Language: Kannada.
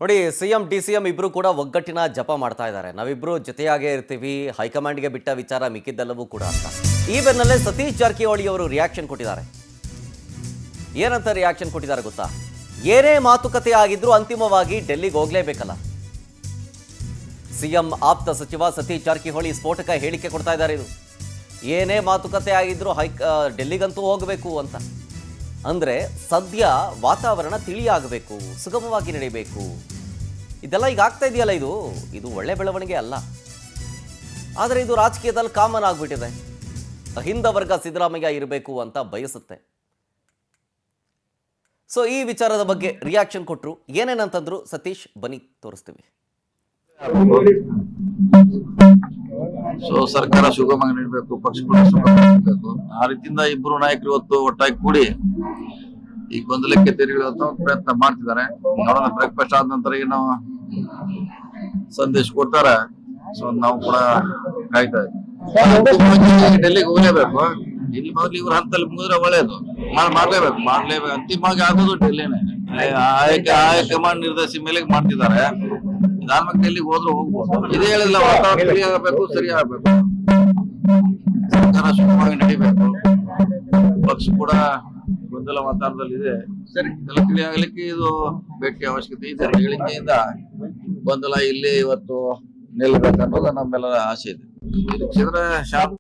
ನೋಡಿ, ಸಿಎಂ ಡಿಸಿಎಂ ಇಬ್ರು ಕೂಡ ಒಗ್ಗಟ್ಟಿನ ಜಪ ಮಾಡ್ತಾ ಇದ್ದಾರೆ. ನಾವಿಬ್ರು ಜೊತೆಯಾಗೇ ಇರ್ತೀವಿ, ಹೈಕಮಾಂಡ್ಗೆ ಬಿಟ್ಟ ವಿಚಾರ ಮಿಕ್ಕಿದ್ದೆಲ್ಲವೂ ಕೂಡ ಅಂತ. ಈ ಬೆನ್ನಲ್ಲೇ ಸತೀಶ್ ಜಾರಕಿಹೊಳಿ ಅವರು ರಿಯಾಕ್ಷನ್ ಕೊಟ್ಟಿದ್ದಾರೆ. ಏನಂತ ರಿಯಾಕ್ಷನ್ ಕೊಟ್ಟಿದ್ದಾರೆ ಗೊತ್ತಾ? ಏನೇ ಮಾತುಕತೆ ಆಗಿದ್ರೂ ಅಂತಿಮವಾಗಿ ಡೆಲ್ಲಿಗೆ ಹೋಗ್ಲೇಬೇಕಲ್ಲ. ಸಿಎಂ ಆಪ್ತ ಸಚಿವ ಸತೀಶ್ ಜಾರಕಿಹೊಳಿ ಸ್ಫೋಟಕ ಹೇಳಿಕೆ ಕೊಡ್ತಾ ಇದ್ದಾರೆ. ಇದು ಏನೇ ಮಾತುಕತೆ ಆಗಿದ್ರೂ ಡೆಲ್ಲಿಗಂತೂ ಹೋಗಬೇಕು ಅಂತ. ಅಂದರೆ ಸದ್ಯ ವಾತಾವರಣ ತಿಳಿಯಾಗಬೇಕು, ಸುಗಮವಾಗಿ ನಡೀಬೇಕು. ಇದೆಲ್ಲ ಈಗ ಆಗ್ತಾ ಇದೆಯಲ್ಲ, ಇದು ಒಳ್ಳೆ ಬೆಳವಣಿಗೆ ಅಲ್ಲ. ಆದರೆ ಇದು ರಾಜಕೀಯದಲ್ಲಿ ಕಾಮನ್ ಆಗಿಬಿಟ್ಟಿದೆ. ಅಹಿಂದ ವರ್ಗ ಸಿದ್ದರಾಮಯ್ಯ ಇರಬೇಕು ಅಂತ ಬಯಸುತ್ತೆ. ಸೊ ಈ ವಿಚಾರದ ಬಗ್ಗೆ ರಿಯಾಕ್ಷನ್ ಕೊಟ್ಟರು. ಏನೇನಂತಂದ್ರು ಸತೀಶ್, ಬನ್ನಿ ತೋರಿಸ್ತೀವಿ. ಸೊ ಸರ್ಕಾರ ಸುಗಮವಾಗಿ ನೀಡಬೇಕು, ಪಕ್ಷಗಳು ಸುಗಮಬೇಕು. ಆ ರೀತಿಯಿಂದ ಇಬ್ಬರು ನಾಯಕರು ಇವತ್ತು ಒಟ್ಟಾಗಿ ಕೂಡಿ ಈ ಗೊಂದಲಕ್ಕೆ ತೆರೆಯುವಂತ ಪ್ರಯತ್ನ ಮಾಡ್ತಿದ್ದಾರೆ. ನೋಡೋಣ, ಬ್ರೇಕ್ಫಾಸ್ಟ್ ಆದ ನಂತರ ಏನೋ ಸಂದೇಶ ಕೊಡ್ತಾರೆ. ಸೊ ನಾವು ಕೂಡ ಕಾಯ್ತಾ ಇದ್ದೀವಿ. ಡೆಲ್ಲಿಗೆ ಹೋಗಲೇಬೇಕು. ಇಲ್ಲಿ ಮೊದಲು ಇವ್ರ ಹಂತದಲ್ಲಿ ಮುಗಿದ್ರೆ ಒಳ್ಳೇದು. ಮಾಡ್ಲೇಬೇಕು. ಅಂತಿಮವಾಗಿ ಆಗೋದು ಡೆಲ್ಲಿನೇ. ಹೈಕಮಾಂಡ್ ನಿರ್ದೇಶಿ ಮೇಲೆ ಮಾಡ್ತಿದ್ದಾರೆ. ಇದಾದ್ಮೇಲೆ ಡೆಲ್ಲಿಗೆ ಹೋದ್ರು ಹೋಗ್ಬೋದು. ಇದೇ ಹೇಳಿಲ್ಲ, ವಾತಾವರಣ ಸರಿ ಆಗಬೇಕು, ಸರಿ ಆಗ್ಬೇಕು, ಸರ್ಕಾರ ಸುಗಮವಾಗಿ ನಡೀಬೇಕು, ಪಕ್ಷ ಕೂಡ ಗೊಂದಲ ವಾತಾವರಣದಲ್ಲಿ ಇದೆ. ಸರಿ, ಇದೆಲ್ಲ ತಿಳಿ ಆಗ್ಲಿಕ್ಕೆ ಇದು ಭೇಟಿ ಅವಶ್ಯಕತೆ ಇದೆ. ಹೇಳಿಕೆಯಿಂದ ಗೊಂದಲ ಇಲ್ಲಿ ಇವತ್ತು ನಿಲ್ಲಬೇಕನ್ನೋದು ನಮ್ಮೆಲ್ಲರ ಆಸೆ ಇದೆ. ಕ್ಷೇತ್ರ ಶಾಂತ